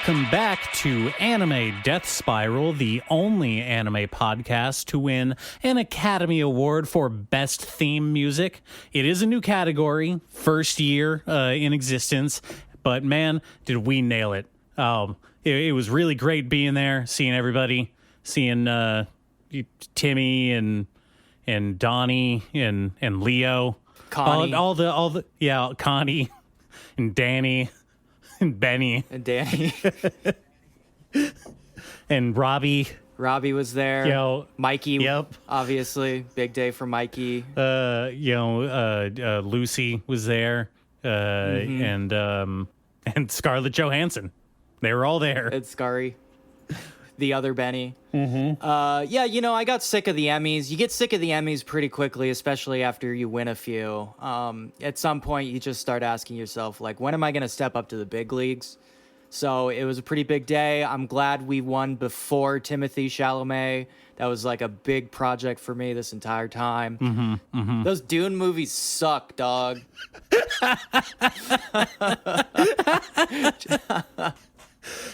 welcome back to Anime Death Spiral, the only anime podcast to win an Academy Award for Best Theme Music. It is a new category, first year in existence, but man, did we nail it. It was really great being there, seeing everybody, seeing Timmy and Donnie and Leo. Connie. All the Connie and Danny. And Benny. And Danny. And Robbie. Robbie was there. Mikey. Yep. Obviously. Big day for Mikey. Lucy was there. And Scarlett Johansson. They were all there. And Scary. The other Benny. Mm-hmm. I got sick of the Emmys. You get sick of the Emmys pretty quickly, especially after you win a few. At some point, you just start asking yourself, like, when am I going to step up to the big leagues? So it was a pretty big day. I'm glad we won before Timothée Chalamet. That was like a big project for me this entire time. Mm-hmm. Mm-hmm. Those Dune movies suck, dog.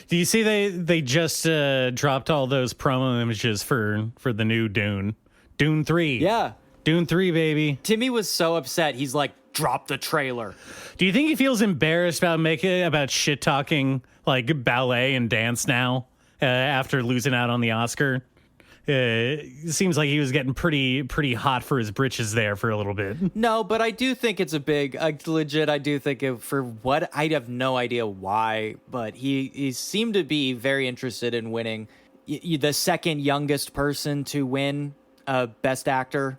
Do you see they just dropped all those promo images for the new Dune? Dune 3. Yeah. Dune 3, baby. Timmy was so upset. He's like, drop the trailer. Do you think he feels embarrassed about shit talking like ballet and dance now after losing out on the Oscar? It seems like he was getting pretty hot for his britches there for a little bit. No, but I do think it's a big, I do think for what, I have no idea why, but he seemed to be very interested in winning. The second youngest person to win a Best Actor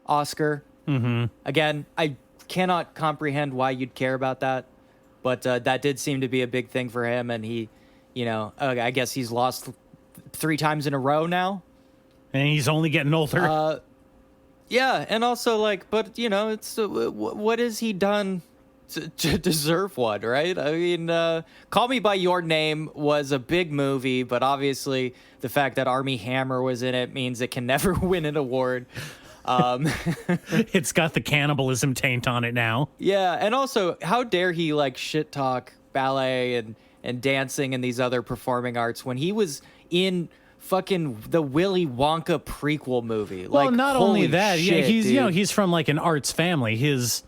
Oscar. Mm-hmm. Again, I cannot comprehend why you'd care about that, but that did seem to be a big thing for him, and he, I guess he's lost 3 times in a row now. And he's only getting older. Yeah, and also, but, it's what has he done to deserve one, right? I mean, Call Me By Your Name was a big movie, but obviously the fact that Armie Hammer was in it means it can never win an award. It's got the cannibalism taint on it now. Yeah, and also, how dare he, shit talk ballet and dancing and these other performing arts when he was in fucking the Willy Wonka prequel movie. Well, not only that, shit, he's dude. He's from an arts family. His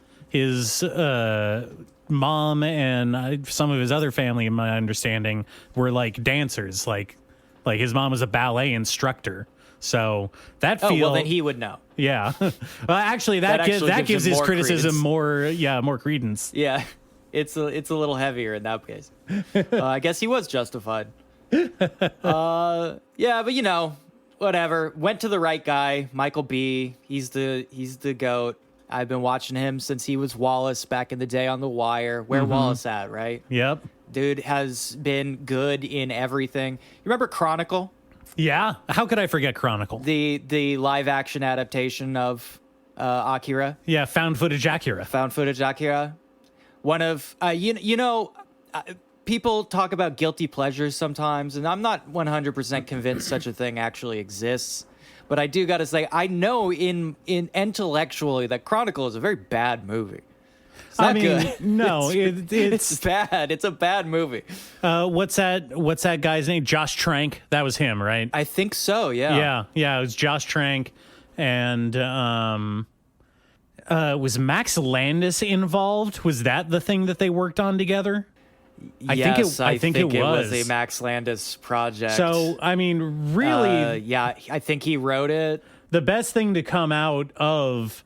mom and some of his other family, in my understanding, were dancers. Like his mom was a ballet instructor. So that well, then he would know. Yeah. Well, actually, that gives his criticism credence. more credence. Yeah, it's a little heavier in that case. I guess he was justified. Yeah, but whatever. Went to the right guy, Michael B. He's the GOAT. I've been watching him since he was Wallace back in the day on The Wire. Where Wallace at, right? Yep. Dude has been good in everything. You remember Chronicle? Yeah. How could I forget Chronicle? The live action adaptation of Akira. Yeah, found footage Akira. One of people talk about guilty pleasures sometimes, and I'm not 100% convinced such a thing actually exists. But I do got to say, I know in intellectually that Chronicle is a very bad movie. It's not good. No, it's bad. It's a bad movie. What's that guy's name? Josh Trank. That was him, right? I think so. Yeah. Yeah. It was Josh Trank, and was Max Landis involved? Was that the thing that they worked on together? I think it was a Max Landis project. So, I mean, really... yeah, I think he wrote it. The best thing to come out of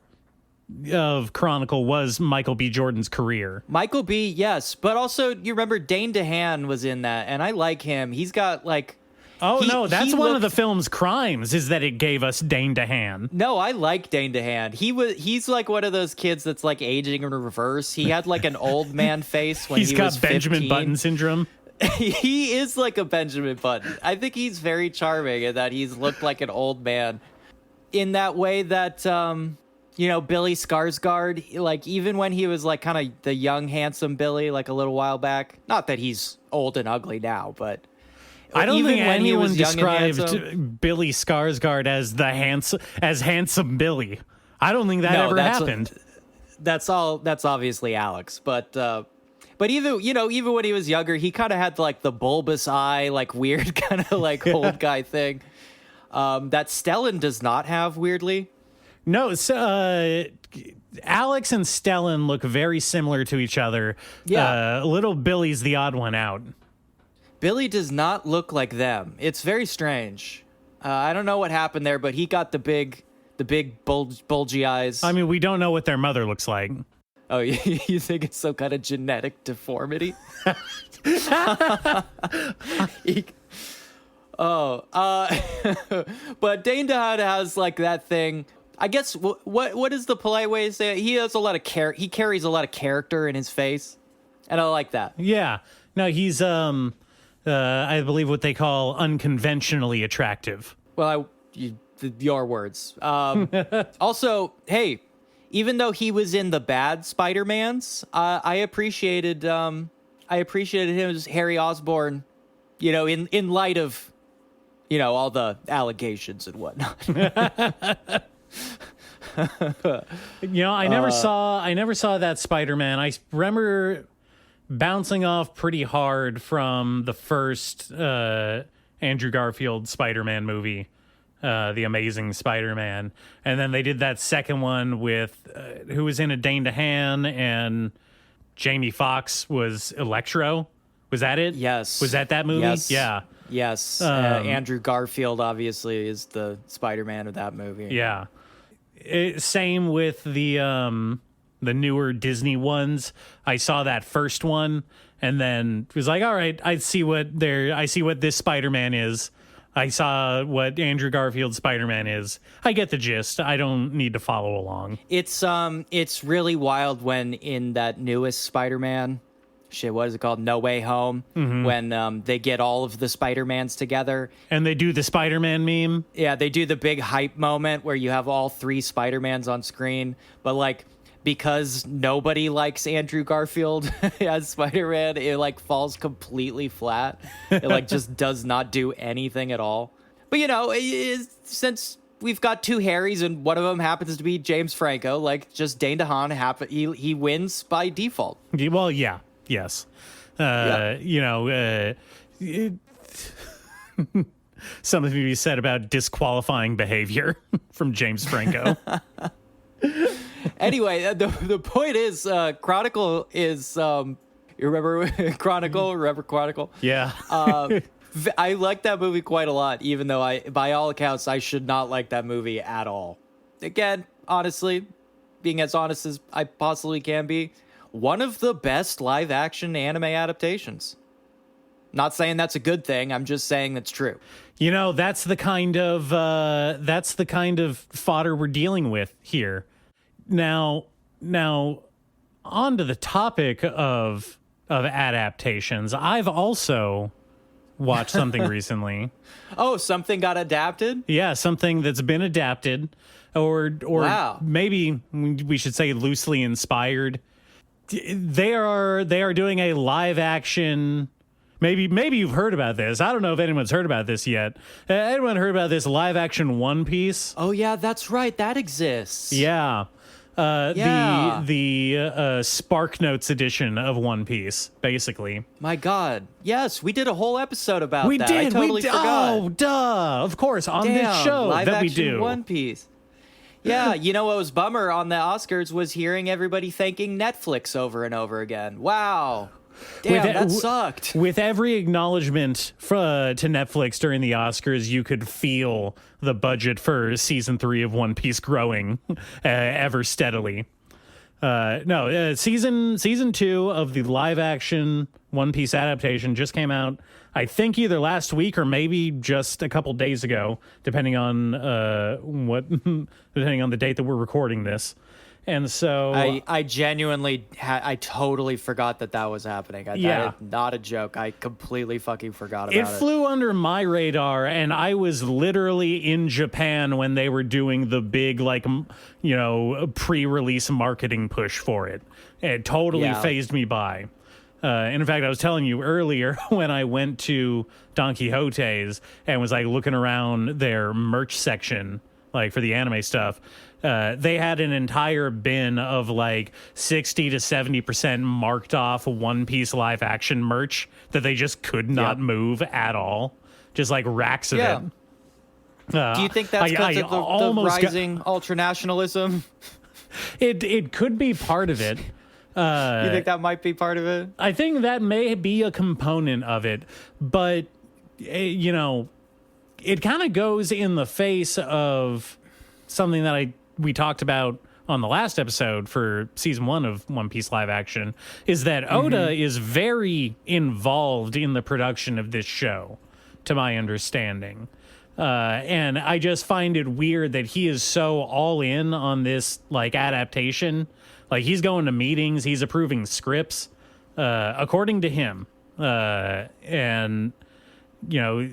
Chronicle was Michael B. Jordan's career. Michael B., yes. But also, you remember Dane DeHaan was in that, and I like him. He's got, that's one of the film's crimes, is that it gave us Dane DeHaan. No, I like Dane DeHaan. He's like one of those kids that's aging in reverse. He had an old man face when he was 15. He's got Benjamin Button syndrome. He is like a Benjamin Button. I think he's very charming in that he's looked like an old man in that way that, Billy Skarsgård, even when he was kind of the young, handsome Billy, a little while back, not that he's old and ugly now, but I don't think anyone described Billy Skarsgård as handsome Billy. I don't think that ever happened. That's obviously Alex, but But even when he was younger, he kind of had like the bulbous eye, like weird kind of like old guy thing that Stellan does not have, weirdly. No, so, Alex and Stellan look very similar to each other. Yeah. Little Billy's the odd one out. Billy does not look like them. It's very strange. I don't know what happened there, but he got the big bulgy eyes. I mean, we don't know what their mother looks like. Oh, you think it's some kind of genetic deformity? But Dane DeHaan has like that thing. I guess what is the polite way to say it? He has a lot of he carries a lot of character in his face, and I like that. Yeah. No, he's I believe what they call unconventionally attractive. Well, your words. Also, hey, even though he was in the bad Spider-Mans, I appreciated him as Harry Osborn, in light of, all the allegations and whatnot. I never saw that Spider-Man. I remember bouncing off pretty hard from the first Andrew Garfield Spider-Man movie, The Amazing Spider-Man, and then they did that second one with who was in it, Dane DeHaan, and Jamie Foxx was Electro. Was that it? Yes. Was that movie? Yes. Yeah. Yes. Andrew Garfield obviously is the Spider-Man of that movie. Yeah. Same with the newer Disney ones. I saw that first one and then was like, all right, I see what this Spider-Man is. I saw what Andrew Garfield's Spider-Man is. I get the gist. I don't need to follow along. It's really wild when in that newest Spider-Man, what is it called? No Way Home, when they get all of the Spider-Mans together. And they do the Spider-Man meme. Yeah, they do the big hype moment where you have all three Spider-Mans on screen, but like because nobody likes Andrew Garfield as Spider-Man, it falls completely flat. It just does not do anything at all. But since we've got two Harrys and one of them happens to be James Franco, just Dane DeHaan he wins by default. Well, yeah. Yes. Something to be said about disqualifying behavior from James Franco. Anyway, the point is, Chronicle is, you remember Chronicle? Remember Chronicle? Yeah. I like that movie quite a lot, even though by all accounts, I should not like that movie at all. Again, honestly, being as honest as I possibly can be, one of the best live action anime adaptations. Not saying that's a good thing. I'm just saying that's true. That's the kind of fodder we're dealing with here. Now, on to the topic of adaptations. I've also watched something recently. Oh, something got adapted? Yeah, something that's been adapted, or wow. Maybe we should say loosely inspired. They are doing a live action. Maybe you've heard about this. I don't know if anyone's heard about this yet. Anyone heard about this live action One Piece? Oh yeah, that's right. That exists. Yeah. The Spark Notes edition of One Piece, basically. My God. Yes, we did a whole episode about that. We did. I totally forgot. Oh, duh. Of course, on this show live that we action do. One Piece. Yeah, what was bummer on the Oscars was hearing everybody thanking Netflix over and over again. Wow. Damn, that sucked. With every acknowledgement to Netflix during the Oscars, you could feel the budget for season 3 of One Piece growing ever steadily. Season 2 of the live action One Piece adaptation just came out, I think either last week or maybe just a couple days ago, depending on depending on the date that we're recording this. And so I genuinely I totally forgot that was happening. That is not a joke. I completely fucking forgot about it. It flew under my radar, and I was literally in Japan when they were doing the big pre-release marketing push for it. It totally phased me by. And in fact, I was telling you earlier when I went to Don Quixote's and was looking around their merch section like for the anime stuff, they had an entire bin of like 60 to 70% marked off One Piece live action merch that they just could not move at all. Just like racks of it. Do you think that's because of the rising ultranationalism? It could be part of it. You think that might be part of it? I think that may be a component of it, but you know, it kind of goes in the face of something that we talked about on the last episode for season 1 of One Piece live action, is that Oda is very involved in the production of this show, to my understanding. And I just find it weird that he is so all in on this like adaptation. Like he's going to meetings, he's approving scripts, according to him. And, you know,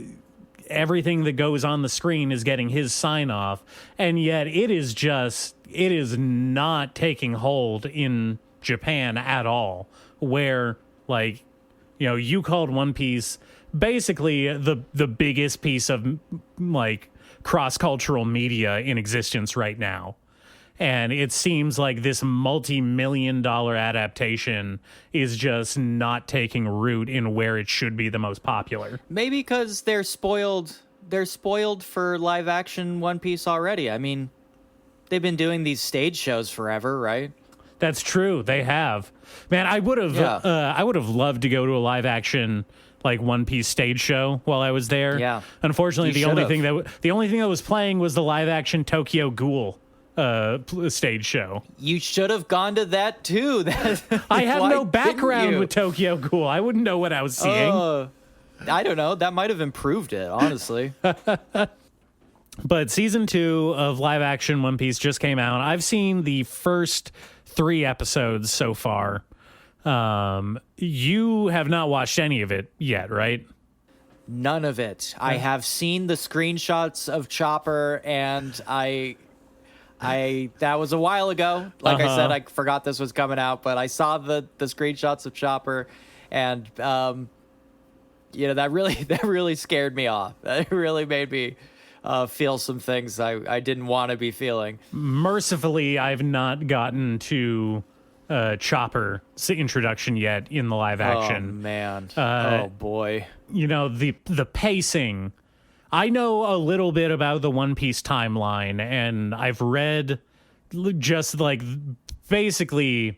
everything that goes on the screen is getting his sign off. And yet it is not taking hold in Japan at all. Where, like, you know, you called One Piece basically the biggest piece of like cross-cultural media in existence right now. And it seems like this multi-million-dollar adaptation is just not taking root in where it should be the most popular. Maybe because they're spoiled for live action One Piece already. I mean, they've been doing these stage shows forever, right? That's true. They have. Man, I would have loved to go to a live action like One Piece stage show while I was there. Yeah. Unfortunately, the only thing that was playing was the live action Tokyo Ghoul stage show. You should have gone to that too. I have no background with Tokyo Ghoul. I wouldn't know what I was seeing. I don't know. That might have improved it, honestly. But season 2 of live action One Piece just came out. I've seen the first 3 episodes so far. You have not watched any of it yet, right? None of it. I have seen the screenshots of Chopper, and that was a while ago. Like I said, I forgot this was coming out, but I saw the screenshots of Chopper, and you know, that really scared me off. That really made me feel some things I didn't want to be feeling. Mercifully, I've not gotten to Chopper's introduction yet in the live action. Oh man! Oh boy! You know, the pacing. I know a little bit about the One Piece timeline, and I've read just like basically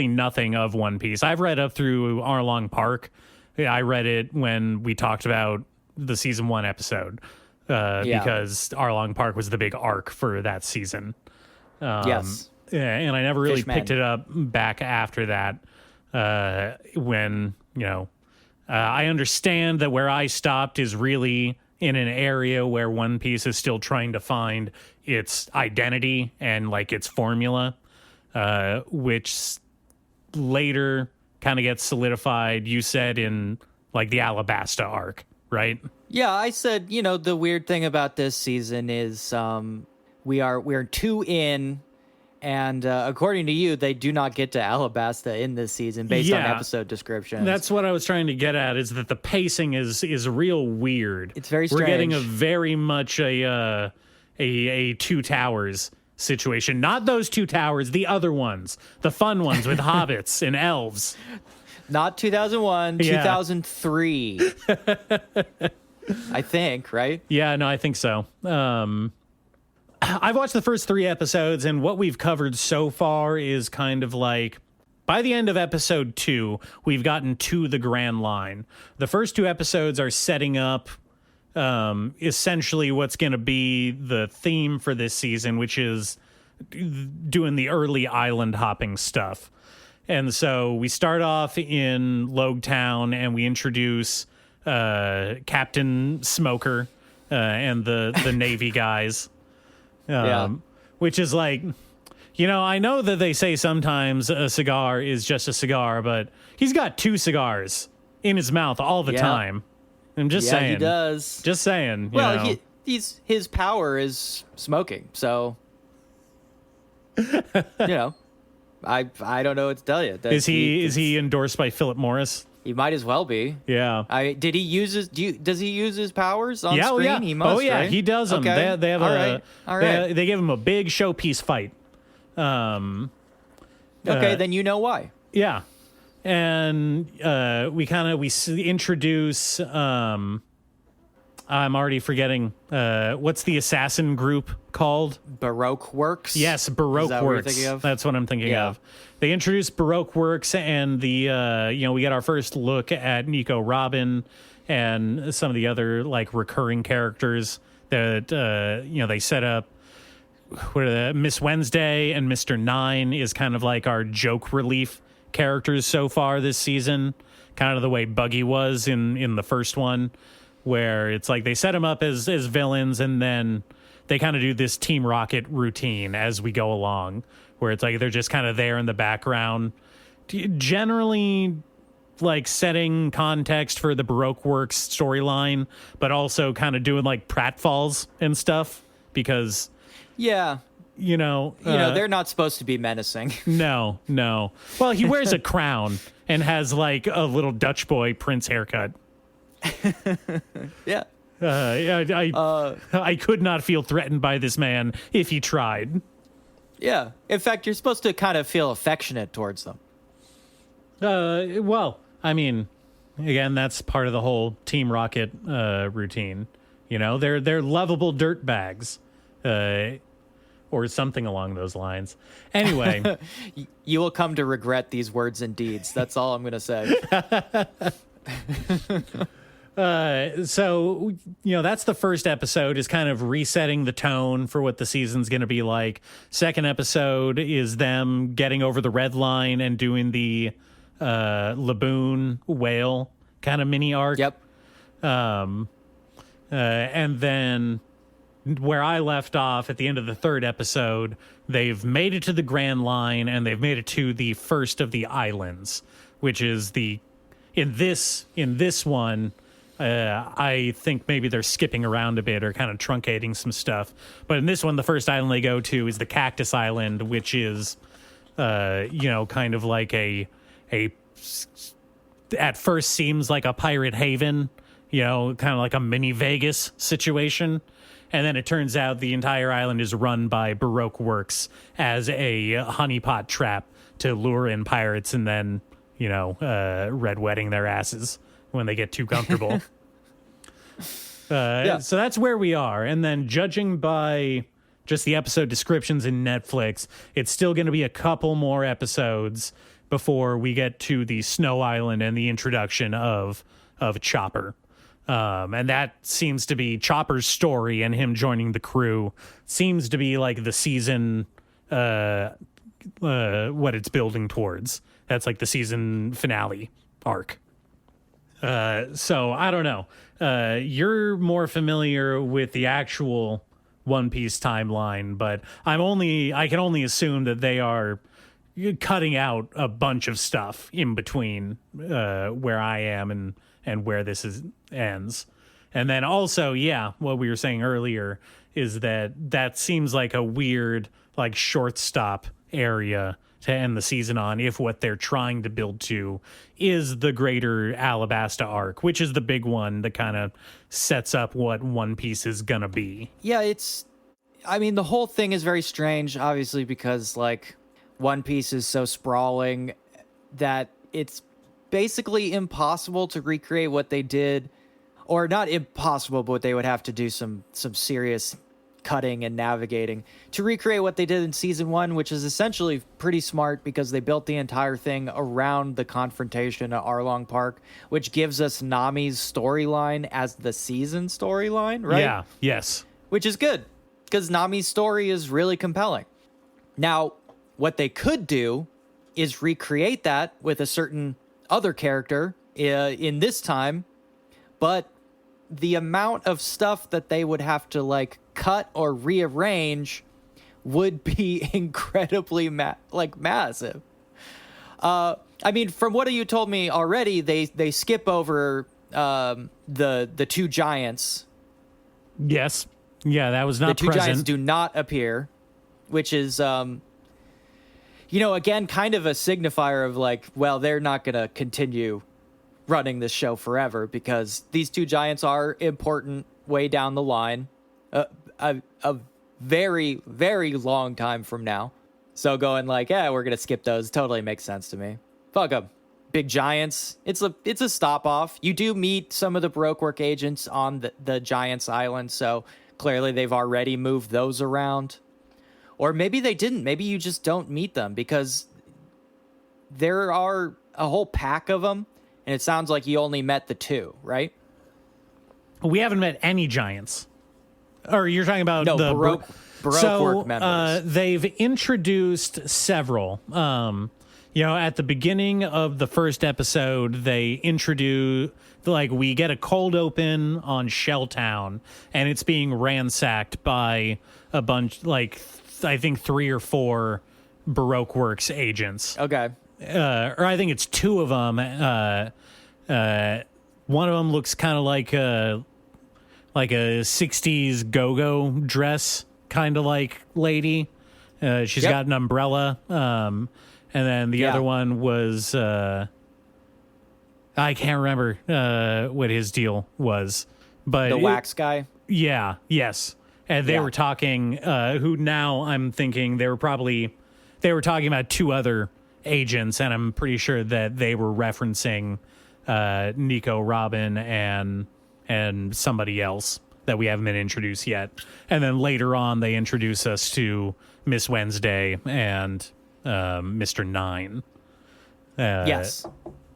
nothing of One Piece. I've read up through Arlong Park. I read it when we talked about the season 1 episode because Arlong Park was the big arc for that season. Yes. And I never really picked it up back after that when, you know, I understand that where I stopped is really in an area where One Piece is still trying to find its identity and like its formula, which later kind of gets solidified, you said, in like the Alabasta arc, right? Yeah, I said, you know, the weird thing about this season is we're 2 in. And according to you, they do not get to Alabasta in this season based on episode descriptions. That's what I was trying to get at, is that the pacing is real weird. It's very strange. We're getting a very much a Two Towers situation. Not those 2 towers, the other ones. The fun ones with hobbits and elves. Not 2001, 2003. I think, right? Yeah, no, I think so. I've watched the first 3 episodes, and what we've covered so far is kind of like, by the end of episode 2, we've gotten to the grand line. The first 2 episodes are setting up essentially what's going to be the theme for this season, which is doing the early island hopping stuff. And so we start off in Logetown, and we introduce Captain Smoker and the Navy guys. Which is like, you know, I know that they say sometimes a cigar is just a cigar, but he's got 2 cigars in his mouth all the time. I'm just saying. Yeah, he does. Just saying. Well, his power is smoking, so you know, I don't know what to tell you. Is he endorsed by Philip Morris? He might as well be. Yeah. Did he use his? Does he use his powers on Yeah, screen? yeah. He must. Right? He does them. Okay. They have All right. They give him a big showpiece fight. Okay, then you know why. Yeah, and we introduce. I'm already forgetting. What's the assassin group called? Baroque Works. Yes, Baroque Is that what you're Works. thinking of? That's what I'm thinking of. They introduced Baroque Works, and we get our first look at Nico Robin and some of the other like recurring characters that they set up. What are Miss Wednesday and Mr. Nine is kind of like our joke relief characters so far this season, kind of the way Buggy was in the first one, where it's like they set them up as villains and then they kind of do this Team Rocket routine as we go along, where it's like they're just kind of there in the background, generally like setting context for the Baroque Works storyline, but also kind of doing like pratfalls and stuff because Yeah. they're not supposed to be menacing. No. Well, he wears a crown and has like a little Dutch boy Prince haircut. Yeah. I could not feel threatened by this man if he tried. Yeah. In fact, you're supposed to kind of feel affectionate towards them. Well, I mean, again, that's part of the whole Team Rocket routine. They're lovable dirt bags. Or something along those lines. Anyway. You will come to regret these words and deeds. That's all I'm going to say. So, that's the first episode, is kind of resetting the tone for what the season's going to be like. Second episode is them getting over the red line and doing the Laboon whale kind of mini arc. Yep. And then where I left off at the end of the third episode, they've made it to the Grand Line and they've made it to the first of the islands, which is in this one. I think maybe they're skipping around a bit or kind of truncating some stuff. But in this one, the first island they go to is the Cactus Island, which is, kind of like a at first seems like a pirate haven, kind of like a mini Vegas situation. And then it turns out the entire island is run by Baroque Works as a honeypot trap to lure in pirates and then, red wedding their asses when they get too comfortable. So that's where we are. And then judging by just the episode descriptions in Netflix, it's still going to be a couple more episodes before we get to the Snow Island and the introduction of Chopper. And that seems to be Chopper's story, and him joining the crew seems to be like the season, what it's building towards. That's like the season finale arc. So I don't know. You're more familiar with the actual One Piece timeline, but I can only assume that they are cutting out a bunch of stuff in between where I am and where this ends. And then also, what we were saying earlier is that seems like a weird, like, shortstop area to end the season on, if what they're trying to build to is the greater Alabasta arc, which is the big one that kind of sets up what One Piece is gonna be. Yeah, the whole thing is very strange, obviously, because, like, One Piece is so sprawling that it's basically impossible to recreate what they did, or not impossible, but they would have to do some serious cutting and navigating to recreate what they did in season 1, which is essentially pretty smart because they built the entire thing around the confrontation at Arlong Park, which gives us Nami's storyline as the season storyline, right? Yeah, yes. Which is good because Nami's story is really compelling. Now, what they could do is recreate that with a certain other character in this time, but the amount of stuff that they would have to like cut or rearrange would be incredibly massive. From what you told me already, they skip over the two giants. Yes. Yeah, that was not present. The two giants do not appear, which is again, kind of a signifier of like, well, they're not going to continue running this show forever because these two giants are important way down the line, a very, very long time from now. So going like, yeah, we're gonna skip those totally makes sense to me. Fuck them. Big giants. It's a stop off. You do meet some of the Baroque work agents on the Giants Island, so clearly they've already moved those around. Or maybe they didn't. Maybe you just don't meet them because there are a whole pack of them, and it sounds like you only met the two, right? We haven't met any giants. Or you're talking about the Baroque work members. They've introduced several. At the beginning of the first episode, they introduce, we get a cold open on Shelltown, and it's being ransacked by a bunch, I think 3 or 4 Baroque Works agents. Okay. Or I think it's 2 of them. One of them looks kind of like a 60s go-go dress kind of like lady. She's got an umbrella. And then the other one was, I can't remember what his deal was. But the wax guy? Yeah, yes. And they were talking, who now I'm thinking they were talking about 2 other agents, and I'm pretty sure that they were referencing Nico Robin and somebody else that we haven't been introduced yet. And then later on, they introduce us to Miss Wednesday and Mr. Nine. Yes.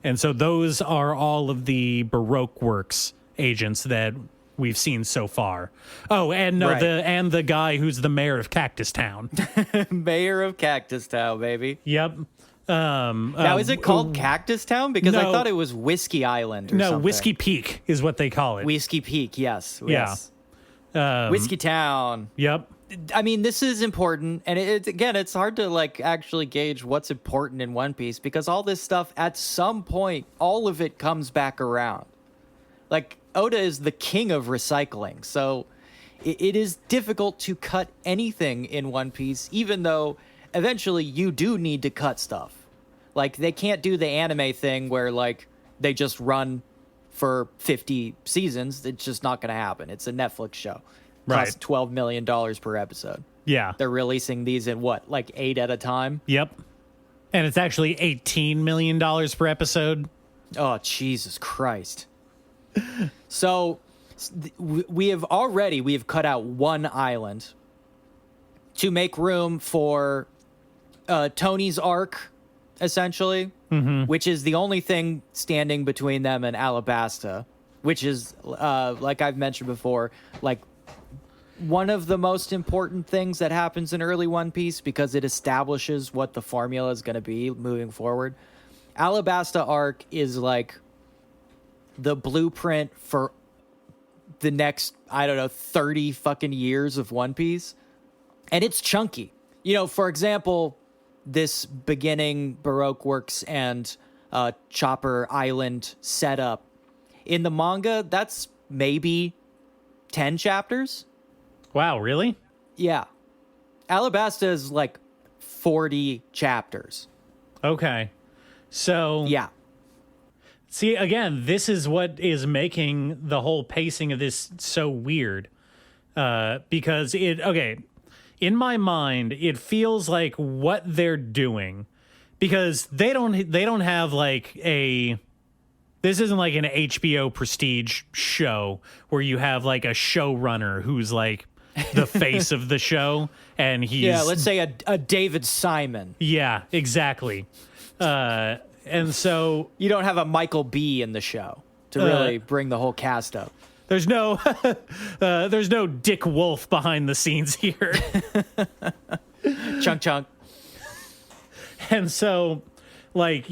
And so those are all of the Baroque Works agents that we've seen so far. Oh, and the guy who's the mayor of Cactus Town. Mayor of Cactus Town, baby. Yep. Now, is it called Cactus Town? Because I thought it was Whiskey Island or something. Whiskey Peak is what they call it. Whiskey Peak, yes. Yeah. Whiskey Town. Yep. I mean, this is important, and it's hard to actually gauge what's important in One Piece because all this stuff, at some point, all of it comes back around. Oda is the king of recycling, so it is difficult to cut anything in One Piece, even though eventually you do need to cut stuff. They can't do the anime thing where they just run for 50 seasons. It's just not going to happen. It's a Netflix show. Costs $12 million per episode. Yeah. They're releasing these in 8 at a time? Yep. And it's actually $18 million per episode. Oh, Jesus Christ. So we have cut out one island to make room for Tony's arc, essentially, which is the only thing standing between them and Alabasta, which is, like I've mentioned before, one of the most important things that happens in early One Piece because it establishes what the formula is going to be moving forward. Alabasta arc is the blueprint for the next, 30 fucking years of One Piece. And it's chunky. For example, this beginning Baroque Works and Chopper Island setup. In the manga, that's maybe 10 chapters. Wow, really? Yeah. Alabasta is 40 chapters. Okay. So... Yeah. See, again, this is what is making the whole pacing of this so weird. Because in my mind, it feels like what they're doing, because they don't have this isn't like an HBO prestige show where you have a showrunner who's the face of the show, and he's let's say a David Simon. Yeah, exactly. And so you don't have a Michael B in the show to really bring the whole cast up. There's no Dick Wolf behind the scenes here. Chunk. And so they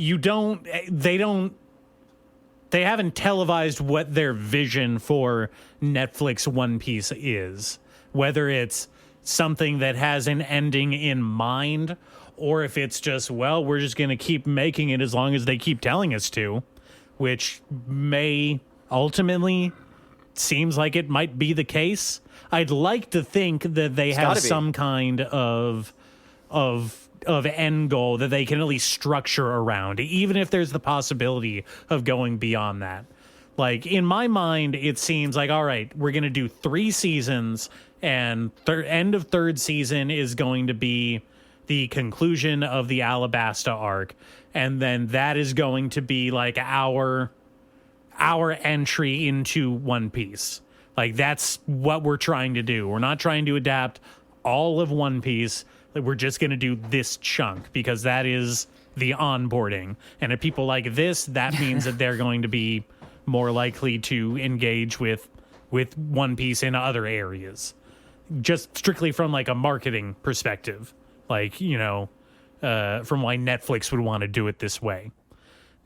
haven't televised what their vision for Netflix One Piece is. Whether it's something that has an ending in mind, or if it's just, we're just going to keep making it as long as they keep telling us to, which may ultimately seems like it might be the case. I'd like to think that they have some kind of of end goal that they can at least structure around, even if there's the possibility of going beyond that. Like, in my mind, it seems like, all right, we're going to do 3 seasons, and end of 3rd season is going to be the conclusion of the Alabasta arc. And then that is going to be like our entry into One Piece. Like, that's what we're trying to do. We're not trying to adapt all of One Piece. Like, we're just going to do this chunk because that is the onboarding. And if people like this, that means that they're going to be more likely to engage with One Piece in other areas. Just strictly from like a marketing perspective. Like, you know, from why Netflix would want to do it this way.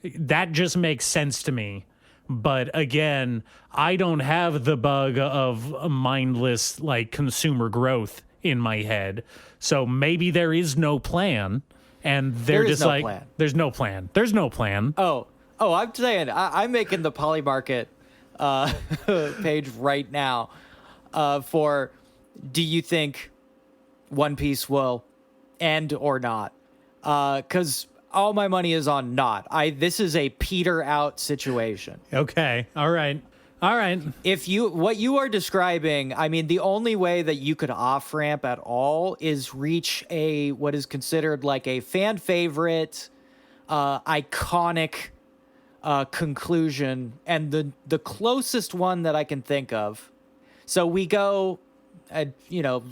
That just makes sense to me. But again, I don't have the bug of mindless like consumer growth in my head. So maybe there is no plan, and they're just like, there's no plan. There's no plan. Oh, I'm saying I'm making the Polymarket page right now for, do you think One Piece will end or not? Because all my money is on not. This is a peter out situation. Okay. All right. If what you are describing, I mean, the only way that you could off ramp at all is reach what is considered like a fan favorite, iconic conclusion, and the closest one that I can think of. So we go,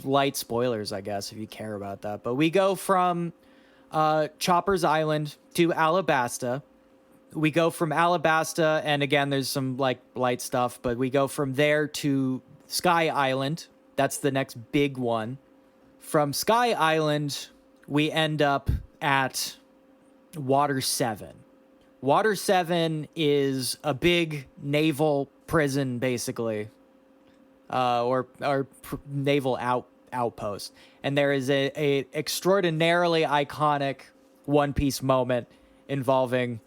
light spoilers, I guess, if you care about that, but we go from Chopper's Island to Alabasta. We go from Alabasta, and again, there's some like light stuff, but we go from there to Sky Island. That's the next big one. From Sky Island, we end up at Water 7. Water 7 is a big naval prison, basically, or naval outpost. And there is a extraordinarily iconic One Piece moment involving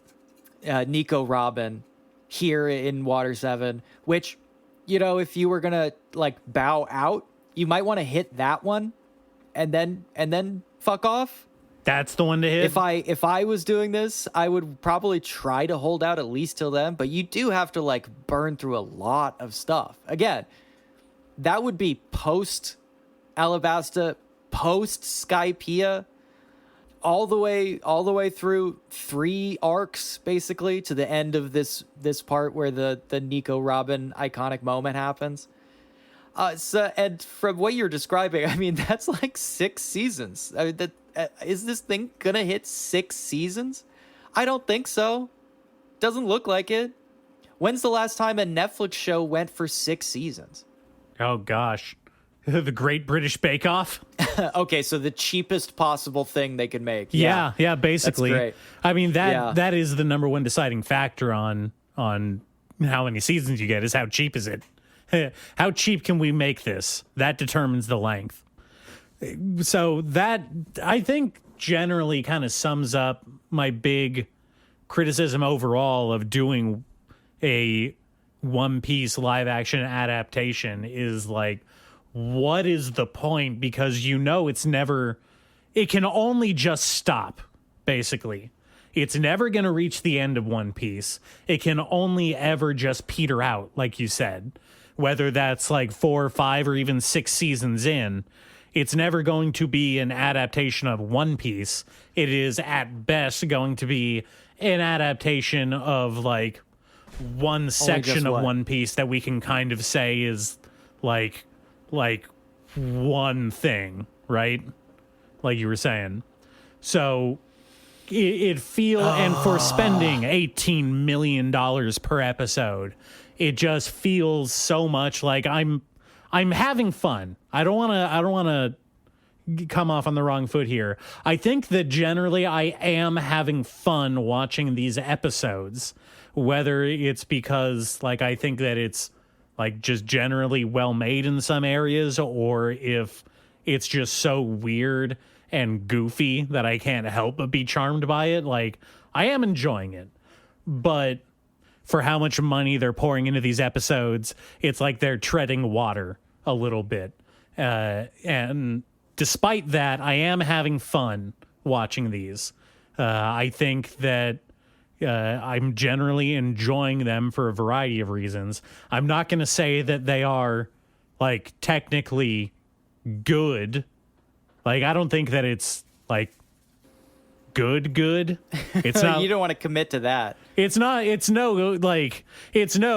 Nico Robin here in Water 7, which, if you were gonna like bow out, you might want to hit that one and then fuck off. That's the one to hit. If I was doing this, I would probably try to hold out at least till then, but you do have to like burn through a lot of stuff. Again, that would be post Alabasta, post Skypiea, all the way through 3 arcs, basically, to the end of this part where the Nico Robin iconic moment happens. And from what you're describing, I mean, that's like 6 seasons. I mean, is this thing gonna hit 6 seasons? I don't think so. Doesn't look like it. When's the last time a Netflix show went for 6 seasons? Oh gosh. The Great British Bake Off. Okay, so the cheapest possible thing they could make. Yeah, basically. That's great. I mean, that is the number one deciding factor on how many seasons you get, is how cheap is it. How cheap can we make this? That determines the length. So that, I think, generally kind of sums up my big criticism overall of doing a One Piece live action adaptation is like, what is the point? Because it can only just stop, basically. It's never going to reach the end of One Piece. It can only ever just peter out, like you said. Whether that's like 4 or 5 or even 6 seasons in, it's never going to be an adaptation of One Piece. It is at best going to be an adaptation of like one section of One Piece that we can kind of say is like one thing, right? Like you were saying. So it and for spending $18 million per episode, it just feels so much like I'm having fun. I don't want to come off on the wrong foot here. I think that generally I am having fun watching these episodes, whether it's because like I think that it's like just generally well made in some areas, or if it's just so weird and goofy that I can't help but be charmed by it. Like, I am enjoying it, but for how much money they're pouring into these episodes, it's like they're treading water a little bit. And despite that, I am having fun watching these. I think that I'm generally enjoying them for a variety of reasons. I'm not going to say that they are, like, technically good. Like, I don't think that it's, like, good. It's not. You don't want to commit to that. It's no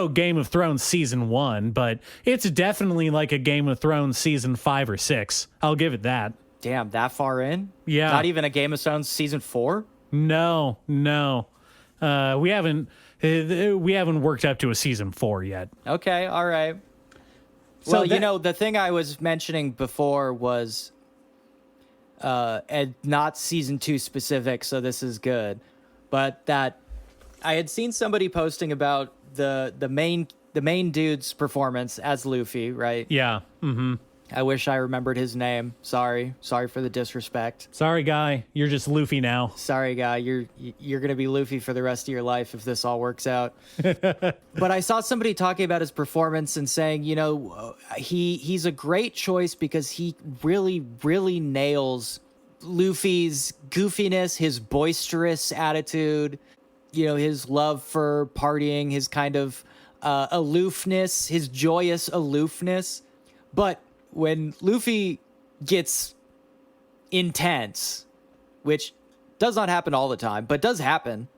Game of Thrones season 1, but it's definitely like a Game of Thrones season 5 or 6. I'll give it that. Damn, that far in? Yeah. Not even a Game of Thrones season 4? No. We haven't worked up to a season 4 yet. Okay, all right. So well, the thing I was mentioning before was and not season 2 specific, so this is good. But that I had seen somebody posting about the main dude's performance as Luffy, right? Yeah. Mm-hmm. I wish I remembered his name. Sorry for the disrespect. Sorry, guy. You're just Luffy now. Sorry, guy. You're gonna be Luffy for the rest of your life if this all works out. But I saw somebody talking about his performance and saying, he's a great choice because he really, really nails Luffy's goofiness, his boisterous attitude, his love for partying, his kind of aloofness, his joyous aloofness. But when Luffy gets intense, which does not happen all the time, but does happen.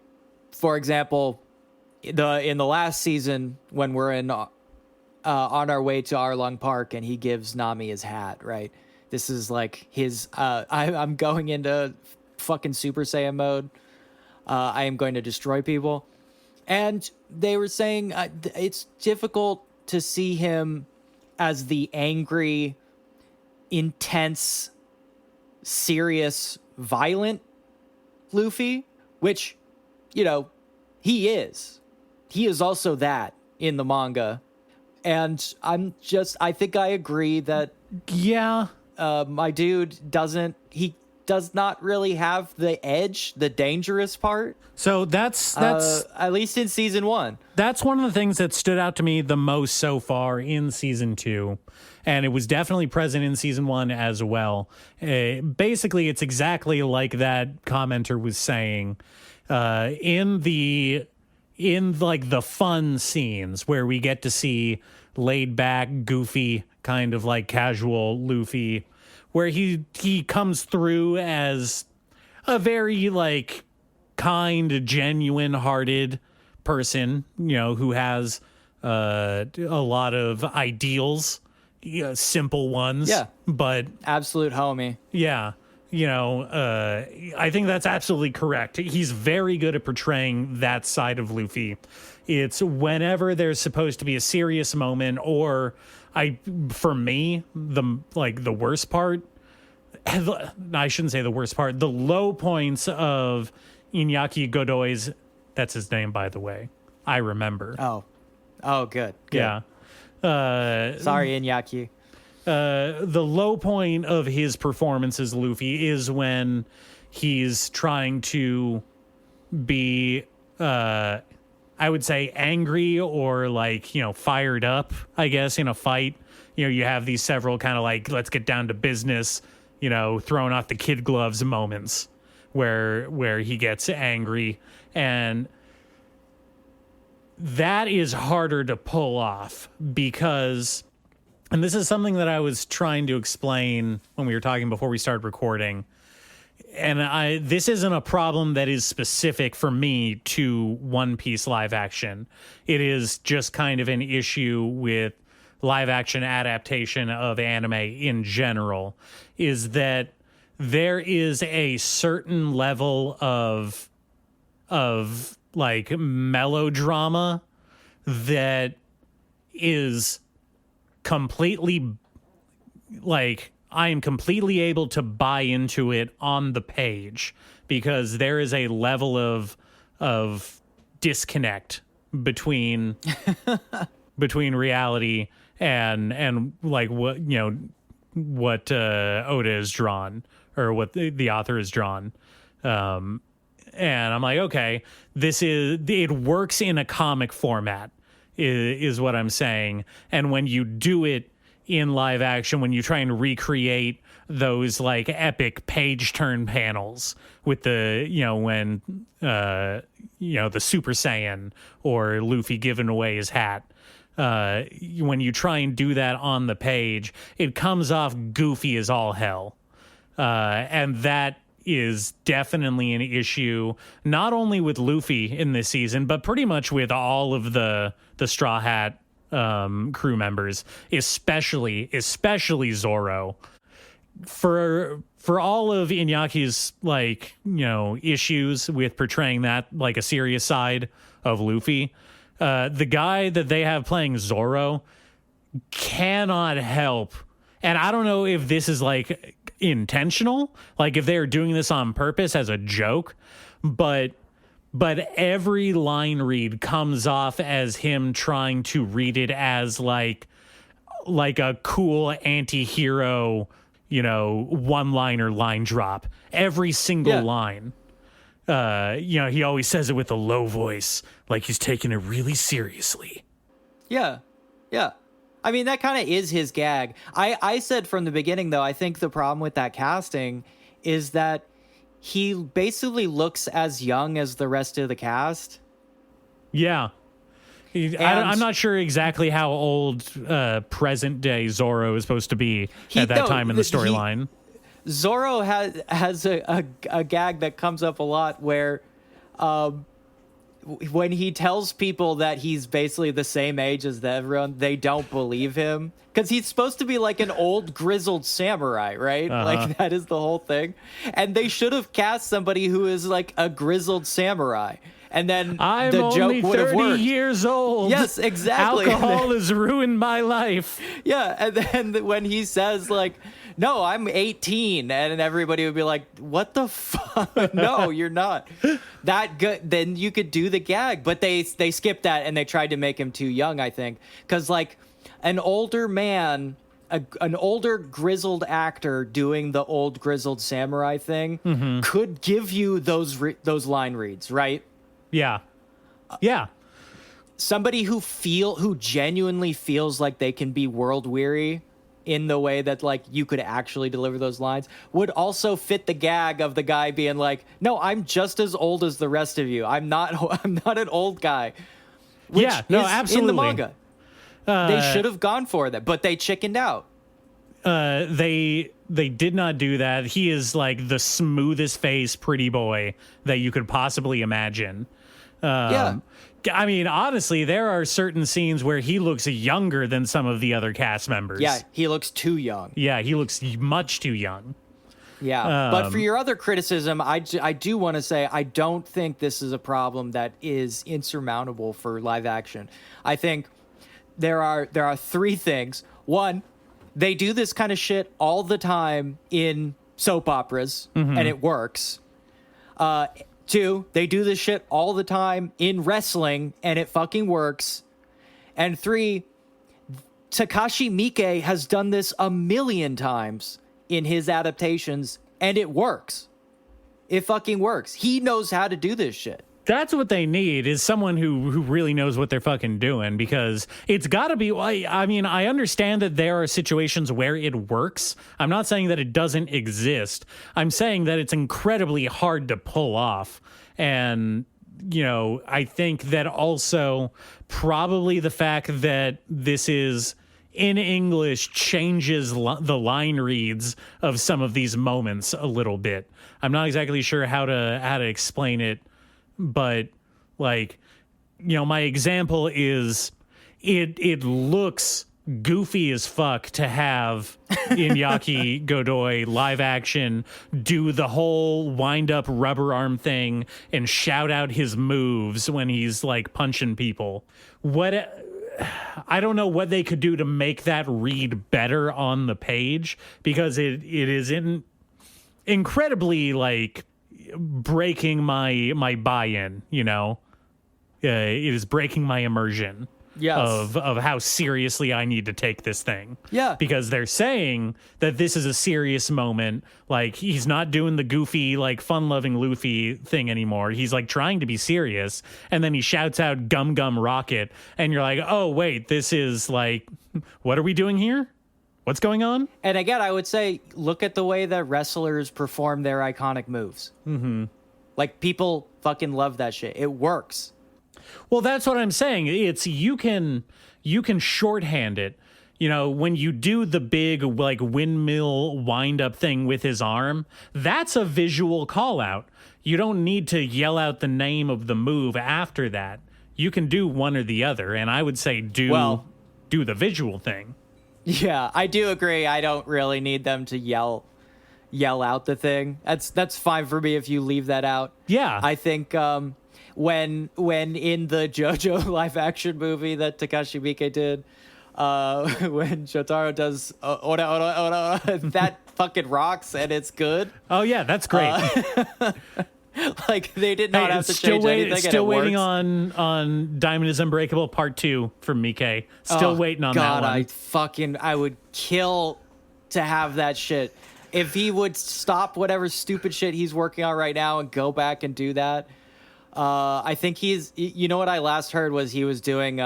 For example, in the last season when we're on our way to Arlong Park and he gives Nami his hat, right? This is like his, I'm going into fucking Super Saiyan mode. I am going to destroy people. And they were saying it's difficult to see him as the angry, intense, serious, violent Luffy, which, he is. He is also that in the manga. And I think I agree that... Yeah. My dude does not really have the edge, the dangerous part. So that's at least in season 1. That's one of the things that stood out to me the most so far in season 2. And it was definitely present in season 1 as well. Basically, it's exactly like that commenter was saying. In the fun scenes where we get to see laid back, goofy, kind of like casual Luffy, where he comes through as a very like kind, genuine hearted person, who has a lot of ideals, simple ones. Yeah. But absolute homie. Yeah. I think that's absolutely correct. He's very good at portraying that side of Luffy. It's whenever there's supposed to be a serious moment, or for me, the worst part, I shouldn't say the worst part, the low points of Iñaki Godoy's, that's his name, by the way. I remember. Oh, good. Yeah. Sorry, Iñaki. The low point of his performance as Luffy is when he's trying to be, I would say, angry or fired up, I guess, in a fight. You have these several kind of like, let's get down to business, throwing off the kid gloves moments where he gets angry. And that is harder to pull off because... And this is something that I was trying to explain when we were talking before we started recording. And this isn't a problem that is specific for me to One Piece live action. It is just kind of an issue with live action adaptation of anime in general, is that there is a certain level of like melodrama that is completely, like, I am completely able to buy into it on the page because there is a level of disconnect between reality and like what Oda has drawn or what the author has drawn. And I'm like, okay, it works in a comic format. Is what I'm saying. And when you do it in live action, when you try and recreate those like epic page turn panels with the, when the Super Saiyan or Luffy giving away his hat. When you try and do that on the page, it comes off goofy as all hell. And that is definitely an issue, not only with Luffy in this season, but pretty much with all of the Straw Hat crew members, especially Zoro. For all of Inyaki's issues with portraying that like a serious side of Luffy, the guy that they have playing Zoro cannot help, and I don't know if this is like intentional, like if they're doing this on purpose as a joke, but every line read comes off as him trying to read it as like a cool anti-hero, one-liner line drop. Every single line. He always says it with a low voice, like he's taking it really seriously. Yeah. I mean, that kind of is his gag. I said from the beginning, though, I think the problem with that casting is that he basically looks as young as the rest of the cast. Yeah. I'm not sure exactly how old present day Zoro is supposed to be at that time in the storyline. Zoro has a gag that comes up a lot where when he tells people that he's basically the same age as everyone, they don't believe him. Because he's supposed to be like an old grizzled samurai, right? Uh-huh. Like that is the whole thing. And they should have cast somebody who is like a grizzled samurai. And then I'm the joke only would have 30 worked. years old. Yes, exactly. Alcohol has ruined my life. Yeah, and then when he says like, "No, I'm 18," and everybody would be like, "What the fuck? No, you're not that good." Then you could do the gag, but they skipped that and they tried to make him too young, I think, because like an older man, an older grizzled actor doing the old grizzled samurai thing could give you those line reads, right? Yeah. Somebody who genuinely feels like they can be world weary in the way that like you could actually deliver those lines would also fit the gag of the guy being like, "No, I'm just as old as the rest of you. I'm not an old guy." Which absolutely. in the manga. They should have gone for that, but they chickened out. They did not do that. He is like the smoothest face pretty boy that you could possibly imagine. I mean, honestly, there are certain scenes where he looks younger than some of the other cast members. Yeah, he looks too young. Yeah, he looks much too young. Yeah, but for your other criticism, I do want to say I don't think this is a problem that is insurmountable for live action. I think there are three things. One, they do this kind of shit all the time in soap operas, and it works. Two, they do this shit all the time in wrestling, and it fucking works. And three, Takashi Miike has done this a million times in his adaptations, and it works. It fucking works. He knows how to do this shit. That's what they need, is someone who really knows what they're fucking doing, because it's got to be. I mean, I understand that there are situations where it works. I'm not saying that it doesn't exist. I'm saying that it's incredibly hard to pull off. And, I think that also probably the fact that this is in English changes the line reads of some of these moments a little bit. I'm not exactly sure how to explain it. But my example is it looks goofy as fuck to have Iñaki Godoy live action do the whole wind up rubber arm thing and shout out his moves when he's like punching people. I don't know what they could do to make that read better on the page, because it is incredibly like breaking my buy-in, it is breaking my immersion of how seriously I need to take this thing. Yeah, because they're saying that this is a serious moment. Like, he's not doing the goofy, like, fun-loving Luffy thing anymore. He's like trying to be serious, and then he shouts out "Gum Gum Rocket," and you're like, oh wait, this is like, what are we doing here? What's going on? And again, I would say, look at the way that wrestlers perform their iconic moves. Mm-hmm. Like, people fucking love that shit. It works. Well, that's what I'm saying. It's you can shorthand it. You know, when you do the big like windmill wind up thing with his arm, that's a visual call out. You don't need to yell out the name of the move after that. You can do one or the other, and I would say do the visual thing. Yeah, I do agree. I don't really need them to yell out the thing. That's fine for me if you leave that out. Yeah. I think when in the JoJo live action movie that Takashi Miike did, when Shotaro does ora ora ora, that fucking rocks and it's good. Oh yeah, that's great. Like, they did not have to change anything. Still waiting on Diamond is Unbreakable Part 2 from Miike. Still waiting on that one. I would kill to have that shit. If he would stop whatever stupid shit he's working on right now and go back and do that. I think you know what I last heard was he was doing,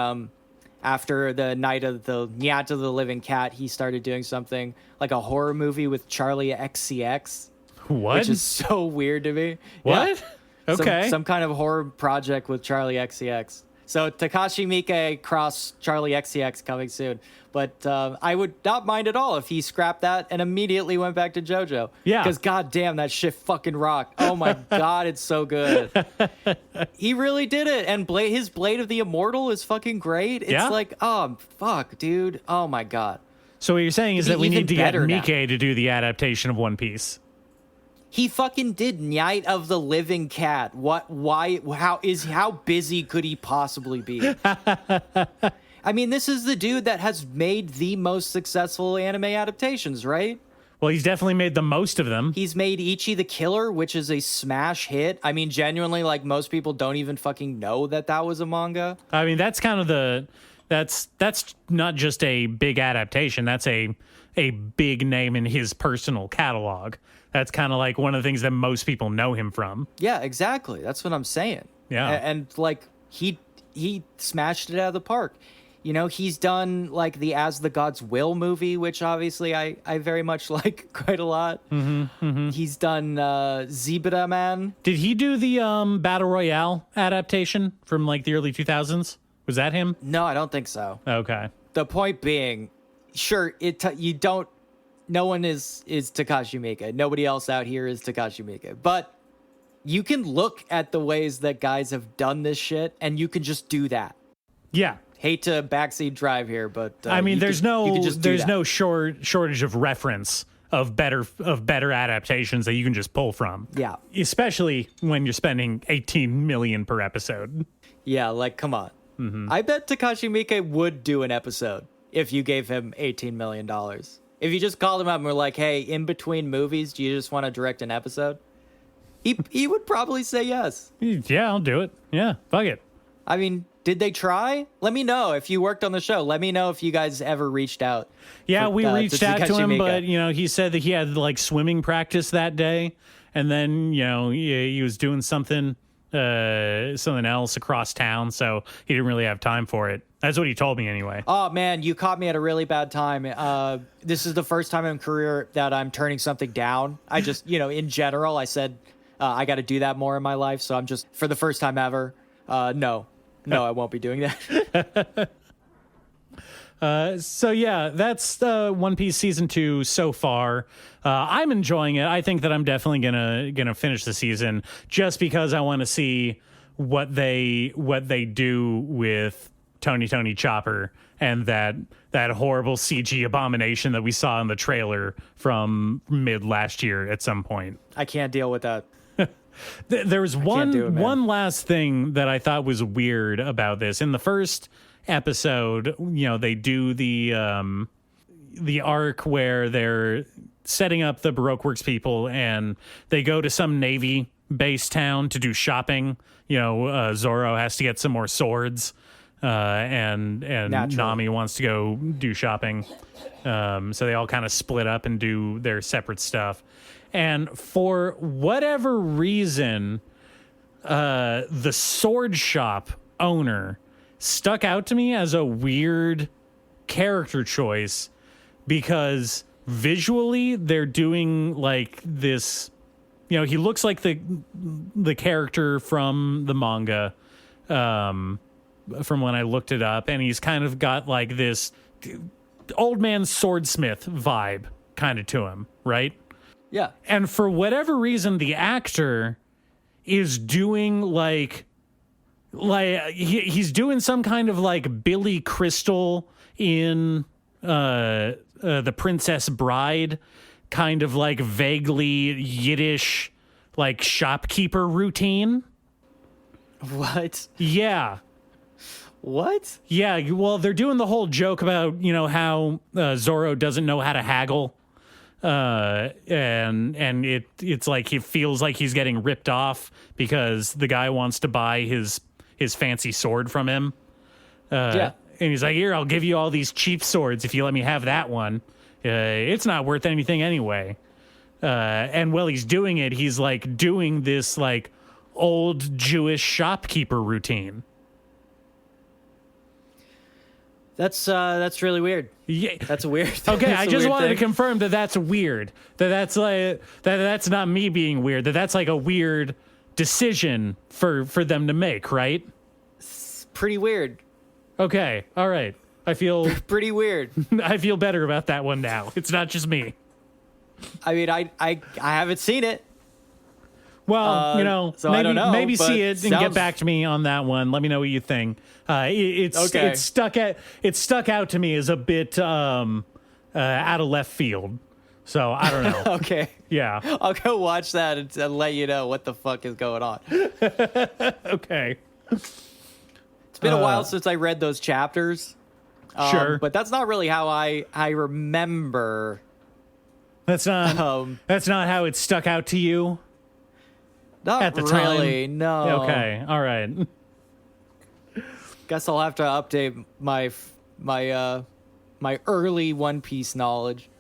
after the night of the Nyat of the Living Cat, he started doing something like a horror movie with Charlie XCX. What? Which is so weird to me. What? Yeah. Okay. Some kind of horror project with Charlie XCX. So Takashi Miike cross Charlie XCX coming soon. But I would not mind at all if he scrapped that and immediately went back to JoJo. Yeah. Because goddamn, that shit fucking rocked. Oh my God, it's so good. He really did it. And his Blade of the Immortal is fucking great. It's like, oh, fuck, dude. Oh my God. So what you're saying is that we need to get Miike now to do the adaptation of One Piece. He fucking did Night of the Living Cat. What? Why? How busy could he possibly be? I mean, this is the dude that has made the most successful anime adaptations, right? Well, he's definitely made the most of them. He's made Ichi the Killer, which is a smash hit. I mean, genuinely, like, most people don't even fucking know that was a manga. I mean, that's kind of that's not just a big adaptation. That's a big name in his personal catalog. That's kind of like one of the things that most people know him from. Yeah, exactly. That's what I'm saying. Yeah. And like, he smashed it out of the park. You know, he's done like the As the Gods Will movie, which obviously I very much like quite a lot. Mm-hmm, mm-hmm. He's done Zebra Man. Did he do the Battle Royale adaptation from like the early 2000s? Was that him? No, I don't think so. Okay. The point being, sure, no one is Takashi Miike. Nobody else out here is Takashi Miike. But you can look at the ways that guys have done this shit, and you can just do that. Yeah. Hate to backseat drive here, but I mean, there's no shortage of reference of better adaptations that you can just pull from. Yeah. Especially when you're spending $18 million per episode. Yeah, like, come on. Mm-hmm. I bet Takashi Miike would do an episode if you gave him $18 million. If you just called him up and were like, hey, in between movies, do you just want to direct an episode? He would probably say yes. Yeah, I'll do it. Yeah, fuck it. I mean, did they try? Let me know if you worked on the show. Let me know if you guys ever reached out. Yeah, we reached out to him, Miike. but, you know, he said that he had, like, swimming practice that day. And then, you know, he was doing something else across town, so he didn't really have time for it. That's what he told me anyway. Oh man, you caught me at a really bad time. This is the first time in my career that I'm turning something down. I just, you know, in general, I said I got to do that more in my life. So I'm just, for the first time ever, no, I won't be doing that. So yeah, that's One Piece season 2 so far. I'm enjoying it. I think that I'm definitely gonna finish the season just because I want to see what they do with Tony Chopper and that horrible CG abomination that we saw in the trailer from mid last year at some point. I can't deal with that. There was one last thing that I thought was weird about this. In the first episode, you know, they do the arc where they're setting up the Baroque Works people and they go to some Navy base town to do shopping. You know, Zoro has to get some more swords, and Naturally. Nami wants to go do shopping. So they all kind of split up and do their separate stuff. And for whatever reason, the sword shop owner stuck out to me as a weird character choice because visually they're doing like this, he looks like the character from the manga, from when I looked it up, and he's kind of got like this old man swordsmith vibe kind of to him, right? Yeah. And for whatever reason, the actor is doing like he's doing some kind of like Billy Crystal in The Princess Bride, kind of like vaguely Yiddish like shopkeeper routine. What? Yeah. What? Yeah, well, they're doing the whole joke about, how Zorro doesn't know how to haggle. And it's like he feels like he's getting ripped off because the guy wants to buy his fancy sword from him. Yeah. And he's like, here, I'll give you all these cheap swords if you let me have that one. It's not worth anything anyway. And while he's doing it, he's like doing this like old Jewish shopkeeper routine. That's really weird. Yeah. That's weird. Okay, That's I a just weird wanted thing. to confirm that's weird. That's like that's not me being weird. That's like a weird decision for them to make, right? Pretty weird. Okay, all right. I feel Pretty weird. I feel better about that one now. It's not just me. I mean, I haven't seen it. Well, so I don't know, maybe but see it and get sounds- back to me on that one. Let me know what you think. It stuck out to me as a bit out of left field. So I don't know. Okay. Yeah. I'll go watch that and let you know what the fuck is going on. Okay. It's been a while since I read those chapters. Sure. But that's not really how I remember. That's not how it stuck out to you. Not At the really, time? no. Okay. All right. Guess I'll have to update my early One Piece knowledge.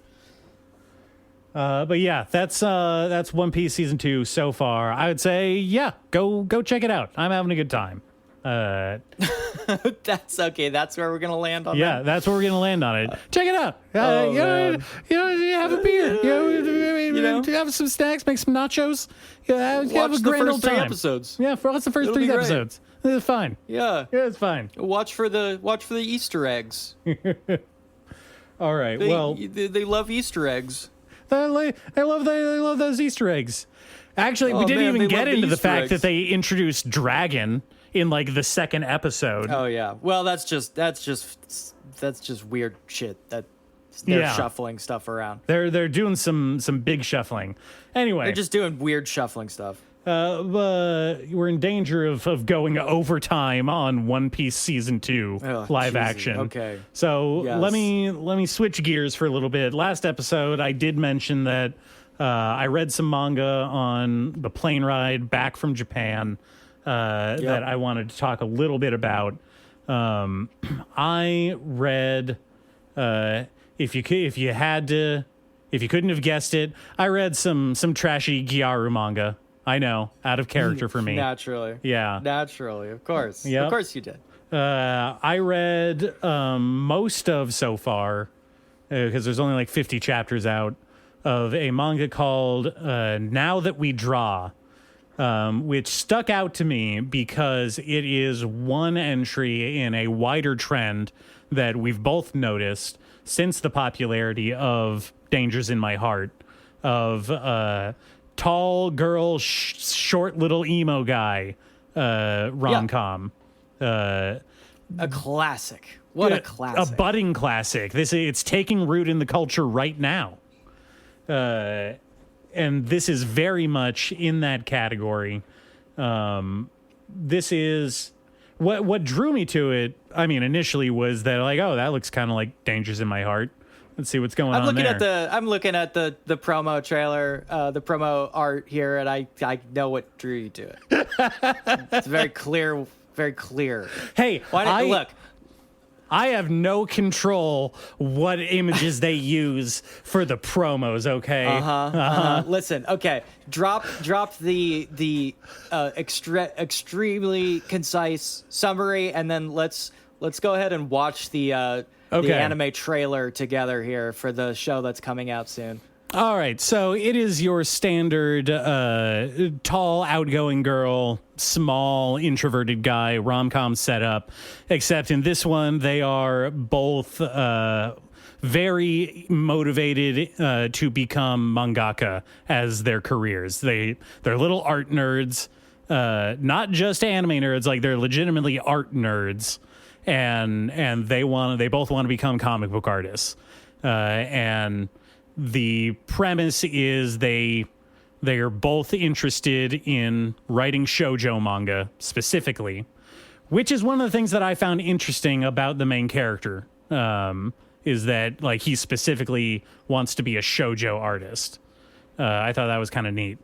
But yeah, that's One Piece season 2 so far. I would say, yeah, go check it out. I'm having a good time. That's okay. That's where we're gonna land on. Yeah, that. that's where we're gonna land on it. Check it out. Man. Have a beer. Have some snacks. Make some nachos. Have Watch a the grand first old 3 time. episodes. Yeah, watch the first It'll 3 be great. episodes. It's fine. Yeah. Yeah, it's fine. Watch for the Easter eggs. All right. They love Easter eggs. They love those Easter eggs. Actually, we didn't man, even they get love the into the Easter fact eggs. that they introduced Dragon in like the second episode. Oh yeah. Well, that's just weird shit. That they're Yeah. shuffling stuff around. They're doing some big shuffling. Anyway, They're just doing weird shuffling stuff. we're in danger of going overtime on One Piece season 2 Oh, live Jesus. action. Okay. So Yes. let me switch gears for a little bit. Last episode, I did mention that I read some manga on the plane ride back from Japan that I wanted to talk a little bit about. I read if you couldn't have guessed it, I read some trashy Gyaru manga. I know, out of character for me. Naturally. Yeah. Naturally, of course. Yep. Of course you did. I read most of so far, because there's only like 50 chapters out, of a manga called Now That We Draw, which stuck out to me because it is one entry in a wider trend that we've both noticed since the popularity of Dangers in My Heart, of tall girl, short little emo guy rom-com. A classic. What a classic. A budding classic. It's taking root in the culture right now. And this is very much in that category. This is what drew me to it. I mean, initially was that like, oh, that looks kind of like Dangers in My Heart. Let's see what's going on there. I'm looking at the promo trailer, the promo art here, and I know what drew you to it. It's very clear. Very clear. Hey, Look. I have no control what images they use for the promos, okay? Listen, okay. Drop the extremely concise summary, and then let's go ahead and watch the Okay. the anime trailer together here for the show that's coming out soon. All right, so it is your standard tall, outgoing girl, small, introverted guy rom-com setup, except in this one they are both very motivated to become mangaka as their careers. They're little art nerds, not just anime nerds, like they're legitimately art nerds, and they both want to become comic book artists, and the premise is they are both interested in writing shoujo manga specifically, which is one of the things that I found interesting about the main character, is that like he specifically wants to be a shoujo artist. I thought that was kind of neat.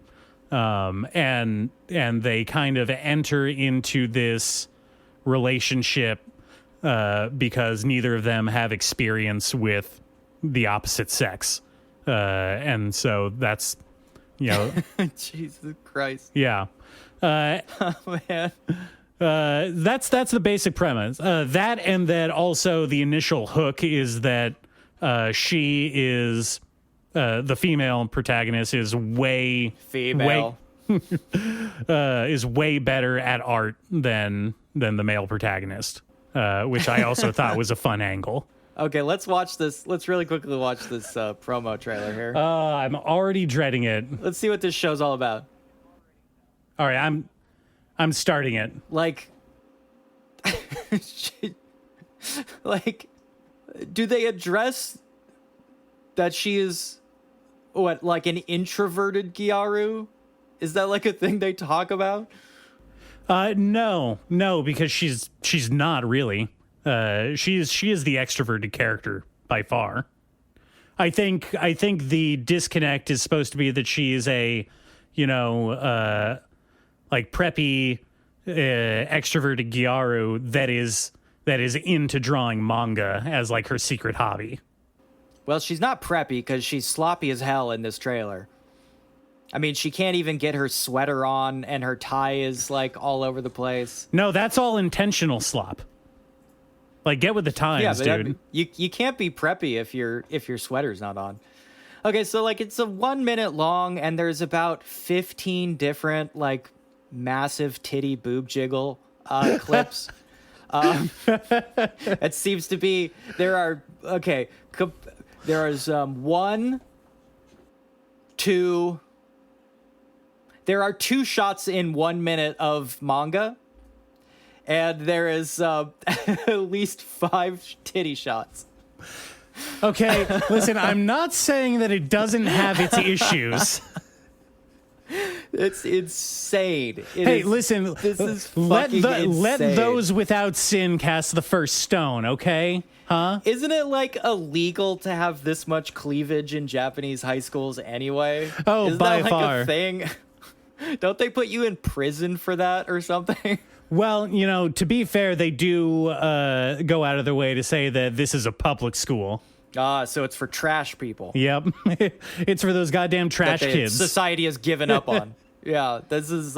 And they kind of enter into this relationship because neither of them have experience with the opposite sex. And so that's, Jesus Christ. yeah. Oh, man. That's the basic premise. That and that also the initial hook is that she is the female protagonist is way is way better at art than the male protagonist, which I also thought was a fun angle. Okay, let's watch this. Let's really quickly watch this promo trailer here. I'm already dreading it. Let's see what this show's all about. All right, I'm starting it. Like, like, do they address that she is like an introverted Gyaru? Is that like a thing they talk about? No, because she's not really. She is the extroverted character by far. I think the disconnect is supposed to be that she is a, like preppy, extroverted Gyaru that is into drawing manga as like her secret hobby. Well, she's not preppy because she's sloppy as hell in this trailer. I mean, she can't even get her sweater on, and her tie is like all over the place. No, that's all intentional slop. Like, get with the times, dude. I mean, you can't be preppy if your sweater's not on. Okay, so like it's a 1 minute long, and there's about 15 different like massive titty boob jiggle clips. It seems to be there is 1, 2. There are 2 shots in 1 minute of manga. And there is at least 5 titty shots. Okay, listen, I'm not saying that it doesn't have its issues. It's insane. Listen, this is fucking insane. Let those without sin cast the first stone, okay? Huh? Isn't it like illegal to have this much cleavage in Japanese high schools anyway? Oh, Isn't by that like far. a thing? Don't they put you in prison for that or something? Well, to be fair, they do go out of their way to say that this is a public school. So it's for trash people. Yep. It's for those goddamn trash kids. Society has given up on. Yeah, this is,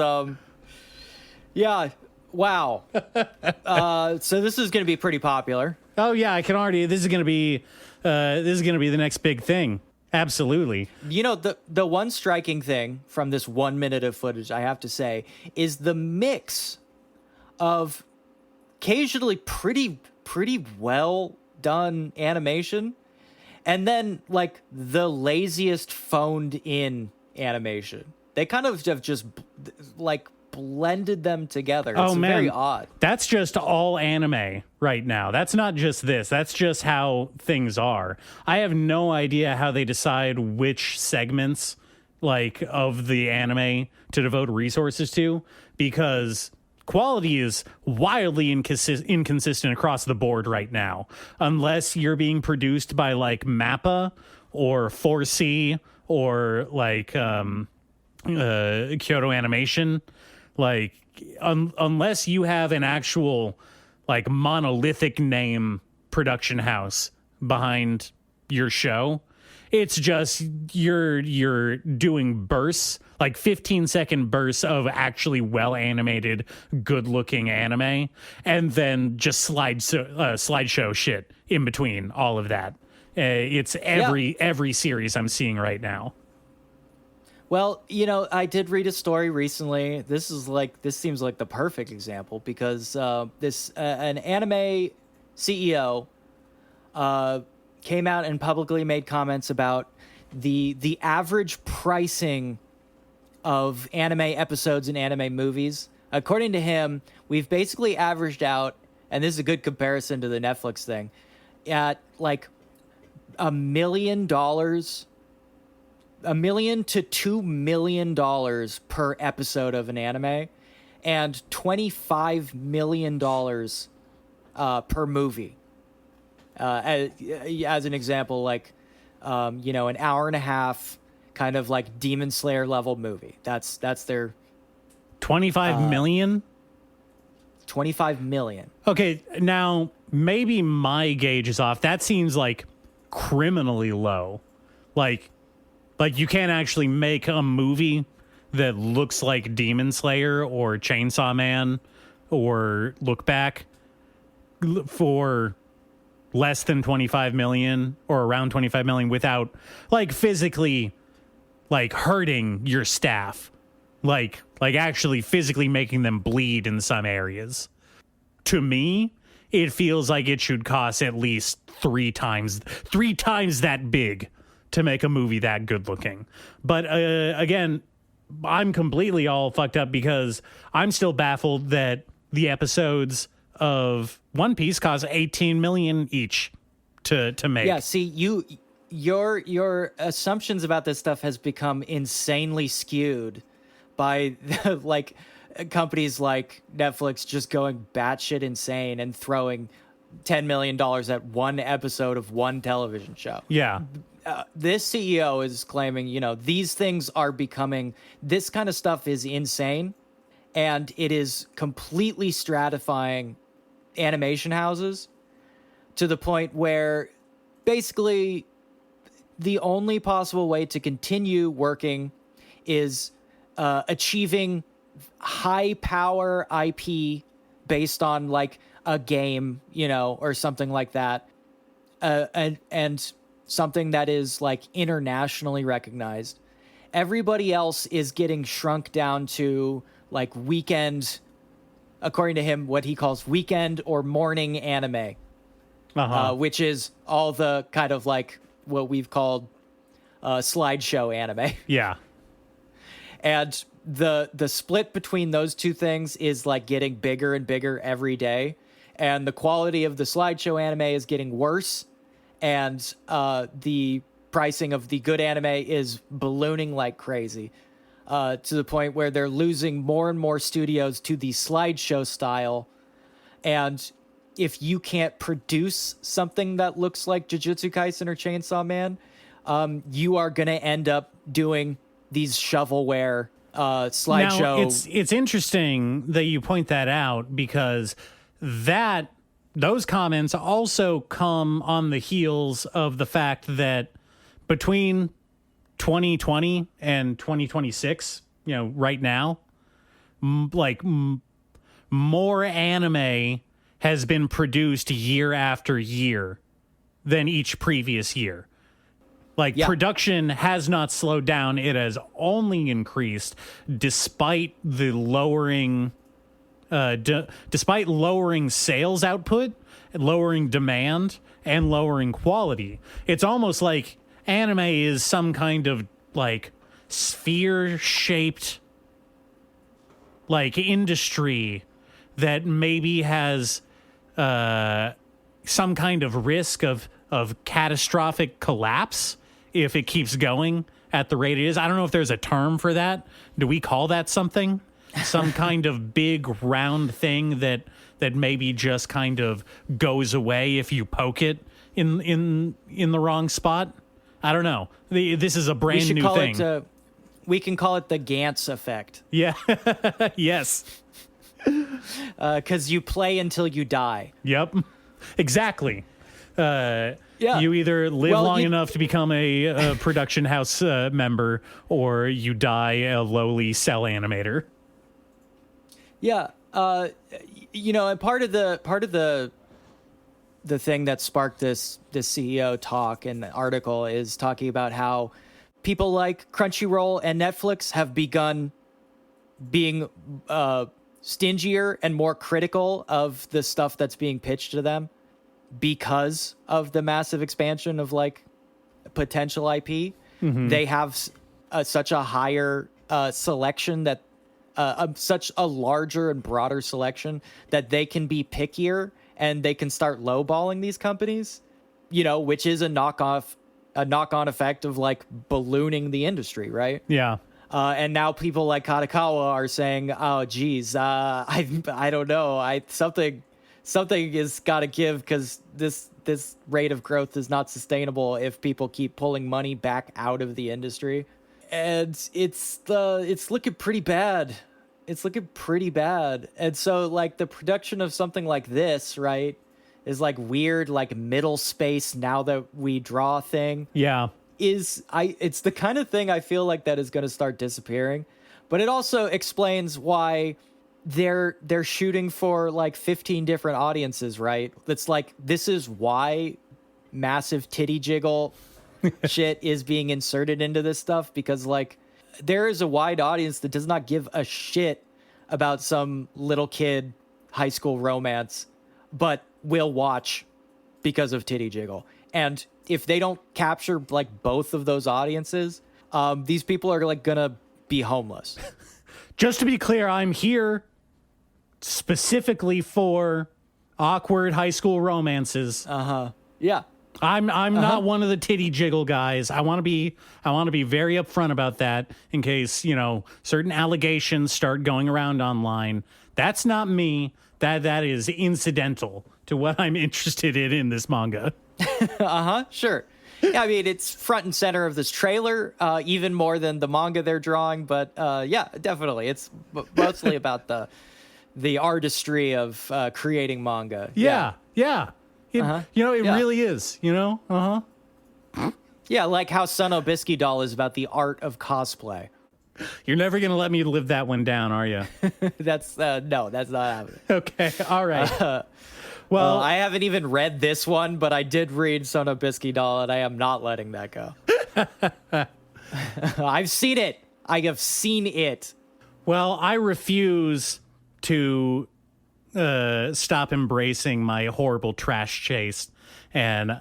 yeah, wow. So this is going to be pretty popular. Oh, yeah, I can already, this is going to be the next big thing. Absolutely. The one striking thing from this 1 minute of footage, I have to say, is the mix of occasionally pretty well done animation, and then like the laziest phoned in animation. They kind of have just like blended them together. It's very odd. That's just all anime right now. That's not just this. That's just how things are. I have no idea how they decide which segments like of the anime to devote resources to, because quality is wildly inconsistent across the board right now, unless you're being produced by like Mappa or 4C or like Kyoto Animation. Like unless you have an actual like monolithic name production house behind your show, It's just you're doing bursts, like 15-second bursts of actually well animated, good looking anime, and then just slideshow shit in between all of that. It's every series I'm seeing right now. Well, I did read a story recently. This seems like the perfect example because an anime CEO came out and publicly made comments about the average pricing of anime episodes and anime movies. According to him, we've basically averaged out, and this is a good comparison to the Netflix thing, at like $1 million to $2 million per episode of an anime, and $25 million per movie. As an example, like, an hour and a half kind of like Demon Slayer level movie. That's their 25 million? 25 million. Okay, now maybe my gauge is off. That seems like criminally low. Like you can't actually make a movie that looks like Demon Slayer or Chainsaw Man or Look Back for less than 25 million or around 25 million without like physically like hurting your staff, like actually physically making them bleed in some areas. To me, it feels like it should cost at least three times that big to make a movie that good looking. But again, I'm completely all fucked up because I'm still baffled that the episodes of One Piece cost 18 million each to make. Yeah, see, your assumptions about this stuff has become insanely skewed by like companies like Netflix just going batshit insane and throwing $10 million at one episode of one television show. Yeah. This CEO is claiming, these things are becoming, this kind of stuff is insane, and it is completely stratifying animation houses to the point where basically the only possible way to continue working is achieving high power IP based on like a game, or something like that, and something that is like internationally recognized. Everybody else is getting shrunk down to like weekend, according to him, what he calls weekend or morning anime, which is all the kind of like what we've called slideshow anime. Yeah. And the split between those two things is like getting bigger and bigger every day. And the quality of the slideshow anime is getting worse. And the pricing of the good anime is ballooning like crazy, to the point where they're losing more and more studios to the slideshow style. And if you can't produce something that looks like Jujutsu Kaisen or Chainsaw Man, you are going to end up doing these shovelware slideshow. Now, it's interesting that you point that out because those comments also come on the heels of the fact that between 2020 and 2026, right now, more anime has been produced year after year than each previous year. Production has not slowed down. It has only increased despite the lowering despite lowering sales output, lowering demand, and lowering quality. It's almost like anime is some kind of like sphere-shaped like industry that maybe has some kind of risk of catastrophic collapse if it keeps going at the rate it is. I don't know if there's a term for that. Do we call that something? Some kind of big round thing that maybe just kind of goes away if you poke it in the wrong spot. I don't know. This is a brand new thing. We can call it the Gantz effect. Yeah. Yes. Because you play until you die. Yep. Exactly. You either live Well, long enough to become a production house member, or you die a lowly cell animator. Yeah, and part of the thing that sparked this CEO talk and the article is talking about how people like Crunchyroll and Netflix have begun being stingier and more critical of the stuff that's being pitched to them because of the massive expansion of like potential IP. Mm-hmm. They have such a higher selection that such a larger and broader selection that they can be pickier and they can start lowballing these companies, which is a knock-on effect of like ballooning the industry, right? Yeah. And now people like Katakawa are saying, "Oh, geez, I don't know. Something is got to give because this rate of growth is not sustainable if people keep pulling money back out of the industry." And it's looking pretty bad. It's looking pretty bad. And so like the production of something like this, right, is like weird, like middle space now that we draw thing. Yeah. It's the kind of thing I feel like that is going to start disappearing. But it also explains why they're shooting for like 15 different audiences, right? That's like, this is why massive titty jiggle shit is being inserted into this stuff, because like there is a wide audience that does not give a shit about some little kid high school romance, but will watch because of titty jiggle. And if they don't capture like both of those audiences, these people are like gonna be homeless. Just to be clear, I'm here specifically for awkward high school romances. Yeah. I'm not one of the titty jiggle guys. I want to be very upfront about that in case, certain allegations start going around online. That's not me. That is incidental to what I'm interested in this manga. Sure. Yeah, I mean, it's front and center of this trailer, even more than the manga they're drawing. But yeah, definitely. It's mostly about the artistry of creating manga. Yeah. It really is, Yeah, like how Sonobisky Doll is about the art of cosplay. You're never going to let me live that one down, are you? That's no, that's not happening. Okay, all right. Well, I haven't even read this one, but I did read Sonobisky Doll, and I am not letting that go. I've seen it. I have seen it. Well, I refuse to stop embracing my horrible trash chase, and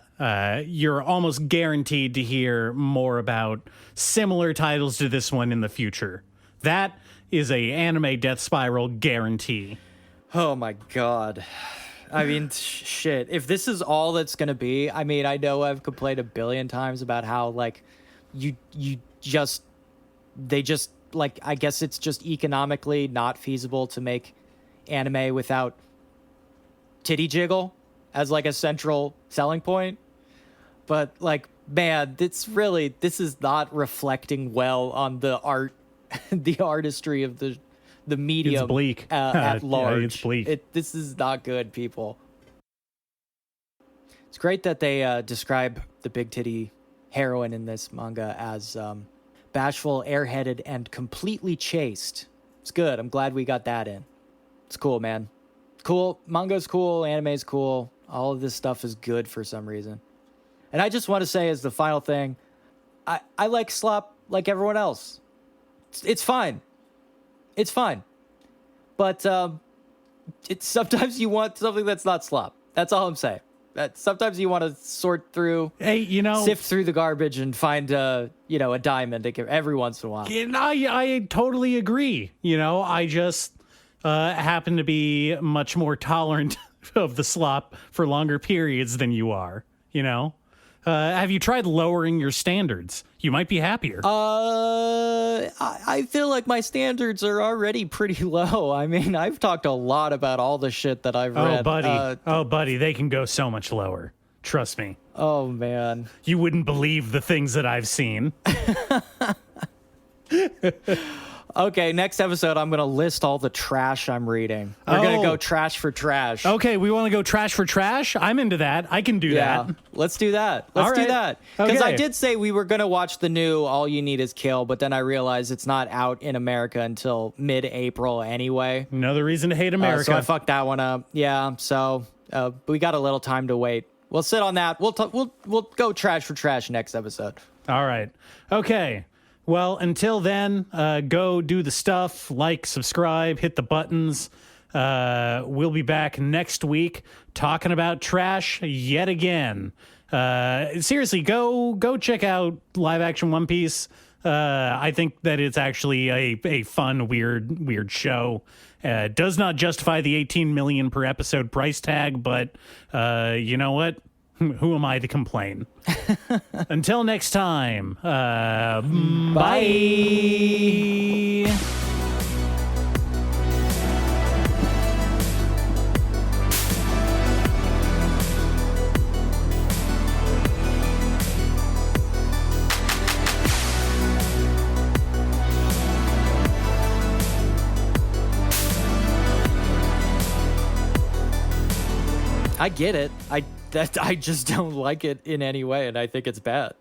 you're almost guaranteed to hear more about similar titles to this one in the future. That is a anime death spiral guarantee. Oh my god. I mean, shit. If this is all that's gonna be, I mean, I know I've complained a billion times about how like they just like, I guess it's just economically not feasible to make anime without titty jiggle as like a central selling point. But like, man, this is not reflecting well on the art, the artistry of the medium. It's bleak. At large. Yeah, it's bleak. This is not good, people. It's great that they describe the big titty heroine in this manga as bashful, airheaded, and completely chaste. It's good. I'm glad we got that in. It's cool, man. Cool. Manga's cool. Anime's cool. All of this stuff is good for some reason. And I just want to say as the final thing, I like slop like everyone else. It's fine. It's fine. But it's sometimes you want something that's not slop. That's all I'm saying. Sometimes you want to sort through, sift through the garbage and find a diamond every once in a while. I totally agree. I just happen to be much more tolerant of the slop for longer periods than you are. Have you tried lowering your standards? You might be happier. I feel like my standards are already pretty low. I mean, I've talked a lot about all the shit that I've read. Oh, buddy, they can go so much lower. Trust me. Oh, man. You wouldn't believe the things that I've seen. Okay, next episode, I'm going to list all the trash I'm reading. We're going to go trash for trash. Okay, we want to go trash for trash? I'm into that. I can do that. Let's do that. Let's do that. Because I did say we were going to watch the new All You Need Is Kill, but then I realized it's not out in America until mid-April anyway. Another reason to hate America. So I fucked that one up. Yeah, so we got a little time to wait. We'll sit on that. We'll go trash for trash next episode. All right. Okay. Well, until then, go do the stuff, like, subscribe, hit the buttons. We'll be back next week talking about trash yet again. Seriously, go check out live action One Piece. I think that it's actually a fun, weird show. Does not justify the 18 million per episode price tag, but you know what? Who am I to complain? Until next time, bye. I get it. I just don't like it in any way, and I think it's bad.